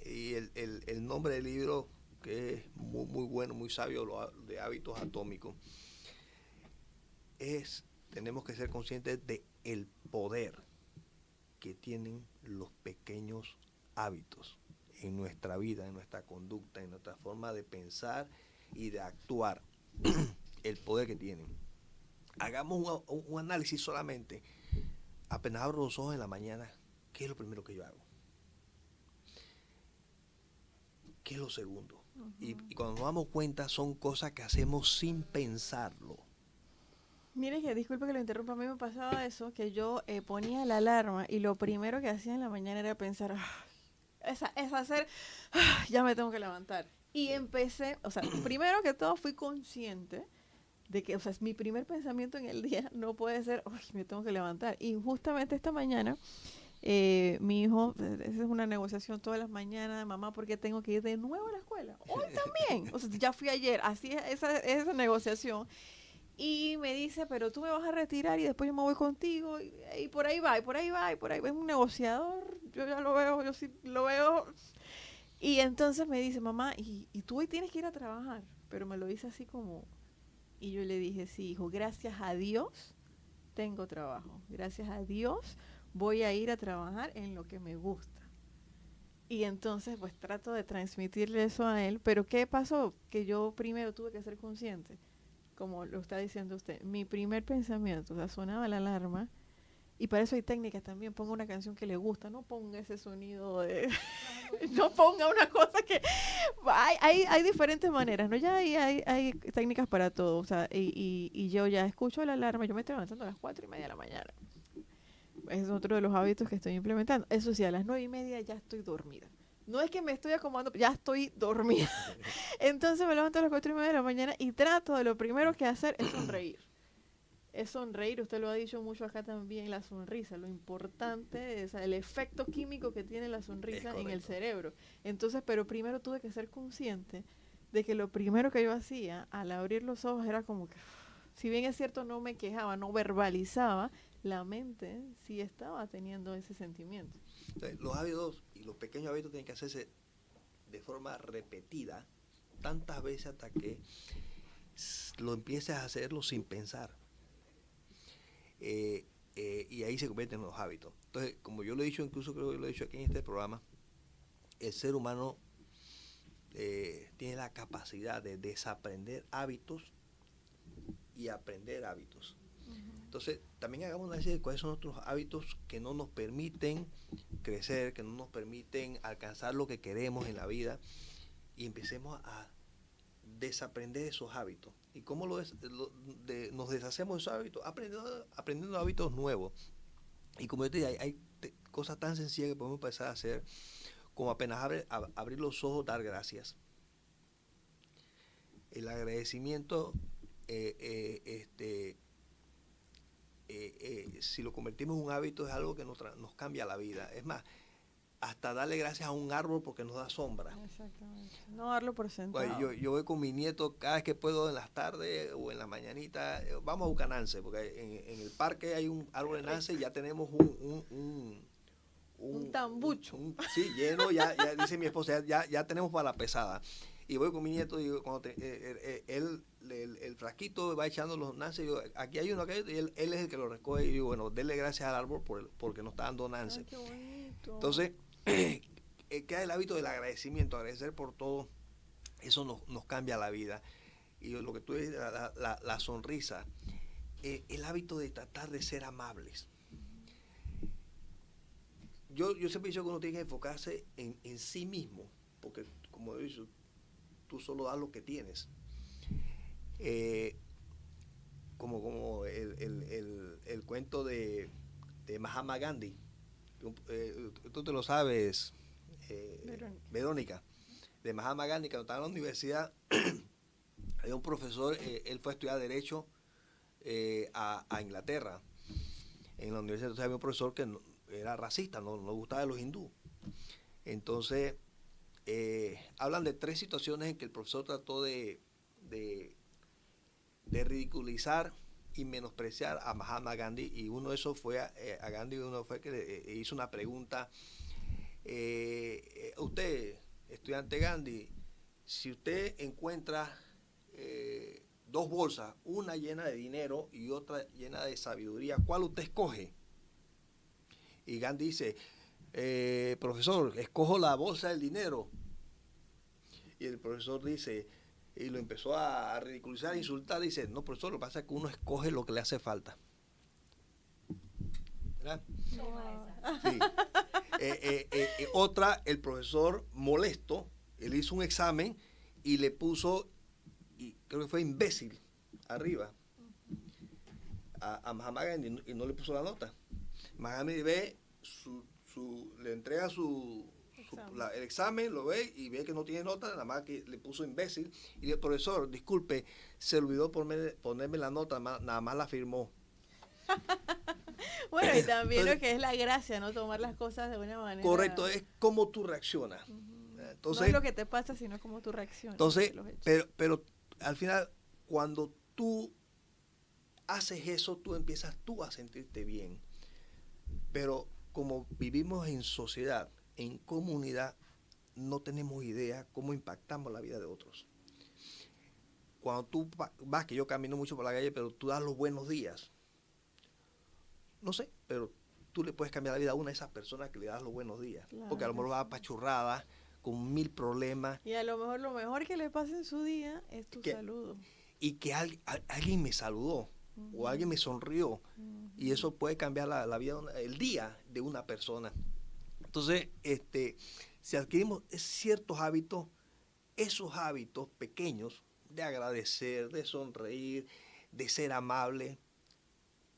y el nombre del libro, que es muy, muy bueno, muy sabio, de hábitos atómicos, tenemos que ser conscientes de el poder que tienen los pequeños hábitos en nuestra vida, en nuestra conducta, en nuestra forma de pensar y de actuar. el poder que tienen. Hagamos un análisis solamente. Apenas abro los ojos en la mañana, ¿qué es lo primero que yo hago? ¿Qué es lo segundo? Y cuando nos damos cuenta, son cosas que hacemos sin pensarlo. Mire que, disculpe que lo interrumpa, a mí me pasaba eso, que yo ponía la alarma y lo primero que hacía en la mañana era pensar, es hacer, ya me tengo que levantar. Y empecé, o sea, primero que todo fui consciente de que, o sea, mi primer pensamiento en el día no puede ser, uy, me tengo que levantar. Y justamente esta mañana, mi hijo, esa es una negociación todas las mañanas, mamá, ¿por qué tengo que ir de nuevo a la escuela? Hoy también. O sea, ya fui ayer, así es esa negociación. Y me dice, pero tú me vas a retirar y después yo me voy contigo. Y por ahí va, y por ahí va, y por ahí va. Es un negociador, yo ya lo veo, yo sí lo veo. Y entonces me dice, mamá, y tú hoy tienes que ir a trabajar. Pero me lo dice así como... Y yo le dije, sí, hijo, gracias a Dios tengo trabajo. Gracias a Dios voy a ir a trabajar en lo que me gusta. Y entonces pues trato de transmitirle eso a él. Pero ¿qué pasó? Que yo primero tuve que ser consciente, como lo está diciendo usted. Mi primer pensamiento, o sea, sonaba la alarma. Y para eso hay técnicas también. Ponga una canción que le gusta, no ponga ese sonido de... no ponga una cosa que... Hay diferentes maneras, ¿no? Ya hay técnicas para todo. O sea, y yo ya escucho la alarma. Yo me estoy levantando a las 4:30 de la mañana. Es otro de los hábitos que estoy implementando. Eso sí, a las 9:30 ya estoy dormida. No es que me estoy acomodando, ya estoy dormida. Entonces me levanto a las 4:30 de la mañana y trato de lo primero que hacer es sonreír. Es sonreír, usted lo ha dicho mucho acá también, la sonrisa, lo importante es el efecto químico que tiene la sonrisa en el cerebro. Entonces, pero primero tuve que ser consciente de que lo primero que yo hacía al abrir los ojos era como que, si bien es cierto, no me quejaba, no verbalizaba, la mente sí estaba teniendo ese sentimiento. Entonces, los hábitos y los pequeños hábitos tienen que hacerse de forma repetida, tantas veces hasta que lo empieces a hacerlo sin pensar. Y ahí se convierten en los hábitos. Entonces, como yo lo he dicho, incluso creo que lo he dicho aquí en este programa, el ser humano tiene la capacidad de desaprender hábitos y aprender hábitos. Entonces, también hagamos un análisis de cuáles son nuestros hábitos que no nos permiten crecer, que no nos permiten alcanzar lo que queremos en la vida, y empecemos a desaprender esos hábitos. ¿Y cómo nos deshacemos de esos hábitos? Aprendiendo hábitos nuevos. Y como yo te dije, hay cosas tan sencillas que podemos empezar a hacer, como apenas abrir los ojos, dar gracias. El agradecimiento, si lo convertimos en un hábito, es algo que nos cambia la vida. Es más, hasta darle gracias a un árbol porque nos da sombra. Exactamente. No darlo por sentado. Bueno, yo voy con mi nieto cada vez que puedo en las tardes o en la mañanita. Vamos a buscar nance, porque en el parque hay un árbol de nance y ya tenemos un tambucho. Sí, lleno, ya dice mi esposa, ya tenemos para la pesada. Y voy con mi nieto y cuando el frasquito va echando los nances, y digo, aquí hay uno, acá, y él es el que lo recoge. Y digo, bueno, denle gracias al árbol porque nos está dando nance. Ay, qué bonito. Entonces, queda el hábito del agradecimiento, agradecer por todo. Eso nos cambia la vida. Y lo que tú dices, la sonrisa, el hábito de tratar de ser amables. Yo siempre he dicho que uno tiene que enfocarse en sí mismo, porque como he dicho, tú solo das lo que tienes. Como el cuento de Mahatma Gandhi, tú te lo sabes, Verónica, de Mahatma Gandhi, cuando estaba en la universidad, había un profesor, él fue a estudiar Derecho a Inglaterra. En la universidad, entonces había un profesor que era racista, no gustaba de los hindúes. Entonces, hablan de 3 situaciones en que el profesor trató de ridiculizar y menospreciar a Mahatma Gandhi, y uno de esos fue a Gandhi, uno fue que le hizo una pregunta. Usted, estudiante Gandhi, si usted encuentra 2 bolsas, una llena de dinero y otra llena de sabiduría, ¿cuál usted escoge? Y Gandhi dice, profesor, escojo la bolsa del dinero. Y el profesor dice, y lo empezó a ridiculizar, a insultar. Dice, no, profesor, lo que pasa es que uno escoge lo que le hace falta. ¿Verdad? Sí. Otra, el profesor molesto, él hizo un examen y le puso, y creo que fue imbécil, arriba, a Mahatma Gandhi, y no le puso la nota. Mahatma ve, le entrega el examen, lo ve y ve que no tiene nota, nada más que le puso imbécil. Y el profesor, disculpe, se olvidó ponerme la nota, nada más la firmó. Bueno, y también entonces, lo que es la gracia, ¿no? Tomar las cosas de una manera... Correcto, es cómo tú reaccionas. Entonces, no es lo que te pasa, sino cómo tú reaccionas. Entonces, pero al final, cuando tú haces eso, tú empiezas tú a sentirte bien. Pero como vivimos en sociedad, en comunidad, no tenemos idea cómo impactamos la vida de otros. Cuando tú vas, que yo camino mucho por la calle, pero tú das los buenos días. No sé, pero tú le puedes cambiar la vida a una de esas personas que le das los buenos días. Claro, porque a lo mejor va apachurrada, con 1000 problemas. Y a lo mejor que le pase en su día es tu saludo. Y que alguien me saludó, o alguien me sonrió, y eso puede cambiar la vida, el día de una persona. Entonces, si adquirimos ciertos hábitos, esos hábitos pequeños de agradecer, de sonreír, de ser amable,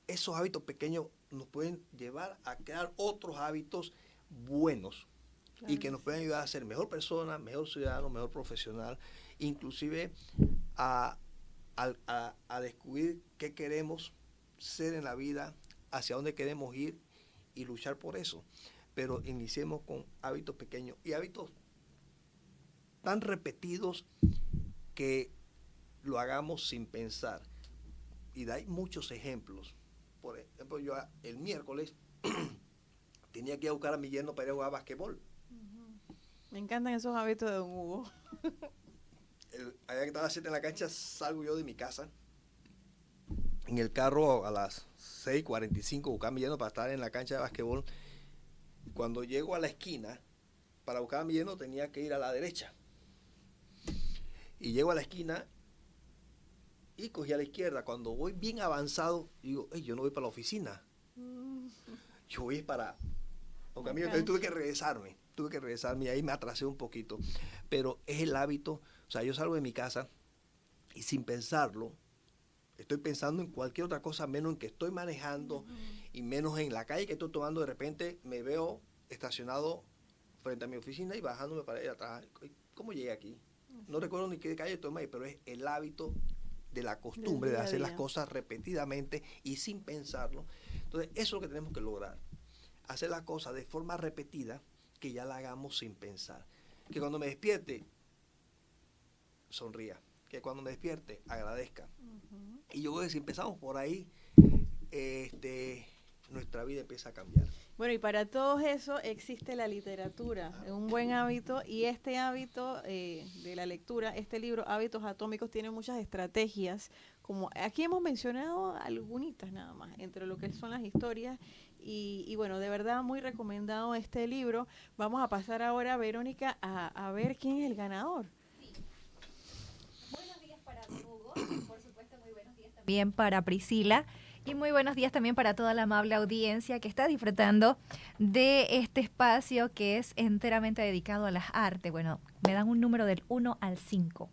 esos hábitos pequeños nos pueden llevar a crear otros hábitos buenos, claro, y que nos pueden ayudar a ser mejor persona, mejor ciudadano, mejor profesional, inclusive a descubrir qué queremos ser en la vida, hacia dónde queremos ir y luchar por eso. Pero iniciemos con hábitos pequeños y hábitos tan repetidos que lo hagamos sin pensar. Y hay muchos ejemplos. Por ejemplo, yo el miércoles tenía que ir a buscar a mi yerno para ir a jugar basquetbol. Me encantan esos hábitos de don Hugo. Allá que estaba a las 7 en la cancha, salgo yo de mi casa en el carro a las 6:45 buscar a mi yerno para estar en la cancha de basquetbol. Cuando llego a la esquina para buscar a mi yerno tenía que ir a la derecha. Y llego a la esquina y cogí a la izquierda. Cuando voy bien avanzado, digo, yo no voy para la oficina. Yo voy para... Porque a mí tuve que regresarme y ahí me atrasé un poquito. Pero es el hábito, o sea, yo salgo de mi casa y sin pensarlo, estoy pensando en cualquier otra cosa menos en que estoy manejando y menos en la calle que estoy tomando. De repente me veo estacionado frente a mi oficina y bajándome para ir atrás. ¿Cómo llegué aquí? No recuerdo ni qué calle tomé, pero es el hábito de la costumbre de hacer las cosas repetidamente y sin pensarlo. Entonces, eso es lo que tenemos que lograr. Hacer las cosas de forma repetida, que ya la hagamos sin pensar. Que cuando me despierte, sonría. Que cuando me despierte, agradezca. Y yo creo que si empezamos por ahí, nuestra vida empieza a cambiar. Bueno, y para todo eso existe la literatura, un buen hábito, y este hábito de la lectura, este libro, Hábitos Atómicos, tiene muchas estrategias, como aquí hemos mencionado algunitas nada más, entre lo que son las historias, y bueno, de verdad muy recomendado este libro. Vamos a pasar ahora, Verónica, a ver quién es el ganador. Sí. Buenos días para Hugo, por supuesto muy buenos días también para Priscila. Y muy buenos días también para toda la amable audiencia que está disfrutando de este espacio que es enteramente dedicado a las artes. Bueno, me dan un número del 1 al 5.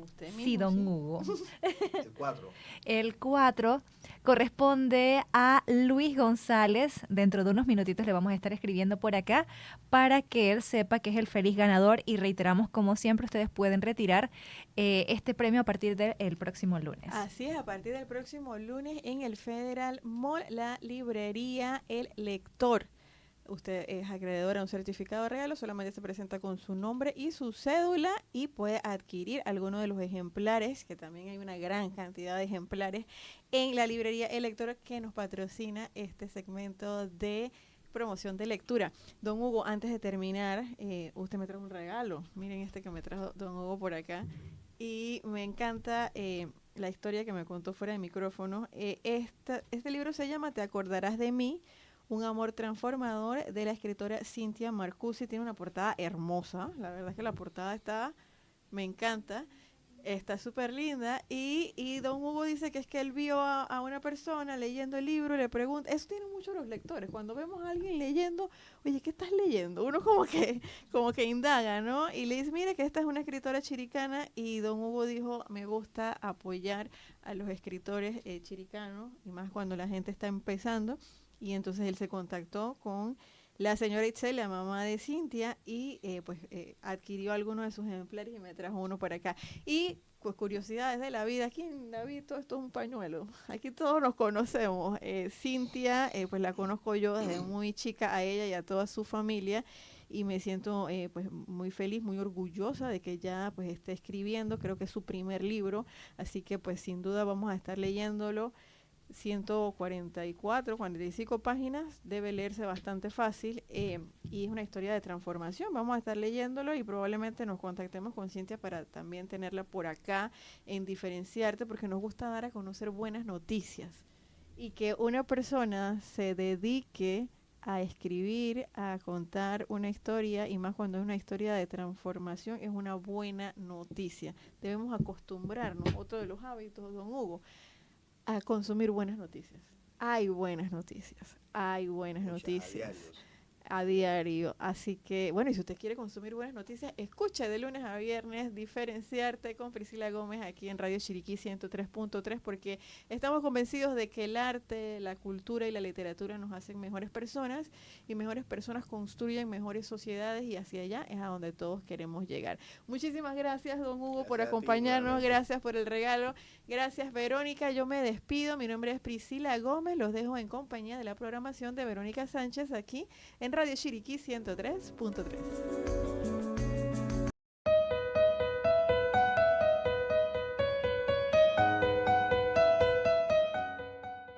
Usted mismo, sí, don Hugo. El 4. El 4 corresponde a Luis González. Dentro de unos minutitos le vamos a estar escribiendo por acá para que él sepa que es el feliz ganador. Y reiteramos, como siempre, ustedes pueden retirar este premio a partir del próximo lunes. Así es, a partir del próximo lunes en el Federal Mall, la librería El Lector. Usted es acreedor a un certificado de regalo, solamente se presenta con su nombre y su cédula y puede adquirir alguno de los ejemplares, que también hay una gran cantidad de ejemplares, en la librería El Lector, que nos patrocina este segmento de promoción de lectura. Don Hugo, antes de terminar, usted me trajo un regalo. Miren este que me trajo don Hugo por acá. Y me encanta la historia que me contó fuera de micrófono. Este libro se llama Te acordarás de mí, un amor transformador, de la escritora Cintia Marcucci. Tiene una portada hermosa, la verdad es que la portada me encanta. Está súper linda. Y don Hugo dice que es que él vio a una persona leyendo el libro y le pregunta, eso tiene mucho los lectores, cuando vemos a alguien leyendo, oye, ¿qué estás leyendo? Uno como que indaga, ¿no? Y le dice, mire que esta es una escritora chiricana y don Hugo dijo, me gusta apoyar a los escritores chiricanos y más cuando la gente está empezando. Y entonces él se contactó con la señora Itzel, la mamá de Cintia, y adquirió algunos de sus ejemplares y me trajo uno para acá. Y pues curiosidades de la vida, aquí en David todo esto es un pañuelo, aquí todos nos conocemos. Cintia, pues la conozco yo desde muy chica a ella y a toda su familia y me siento pues muy feliz, muy orgullosa de que ya pues esté escribiendo, creo que es su primer libro, así que pues sin duda vamos a estar leyéndolo. 144, 45 páginas, debe leerse bastante fácil y es una historia de transformación. Vamos a estar leyéndolo y probablemente nos contactemos con Cintia para también tenerla por acá en Diferenciarte, porque nos gusta dar a conocer buenas noticias y que una persona se dedique a escribir, a contar una historia y más cuando es una historia de transformación es una buena noticia. Debemos acostumbrarnos, otro de los hábitos, don Hugo, a consumir buenas noticias. Hay buenas noticias, hay buenas noticias a diario. Así que, bueno, y si usted quiere consumir buenas noticias, escuche de lunes a viernes Diferenciarte con Priscila Gómez aquí en Radio Chiriquí 103.3, porque estamos convencidos de que el arte, la cultura y la literatura nos hacen mejores personas y mejores personas construyen mejores sociedades y hacia allá es a donde todos queremos llegar. Muchísimas gracias, don Hugo, por acompañarnos. Gracias por el regalo. Gracias, Verónica. Yo me despido. Mi nombre es Priscila Gómez. Los dejo en compañía de la programación de Verónica Sánchez aquí en Radio Chiriquí 103.3.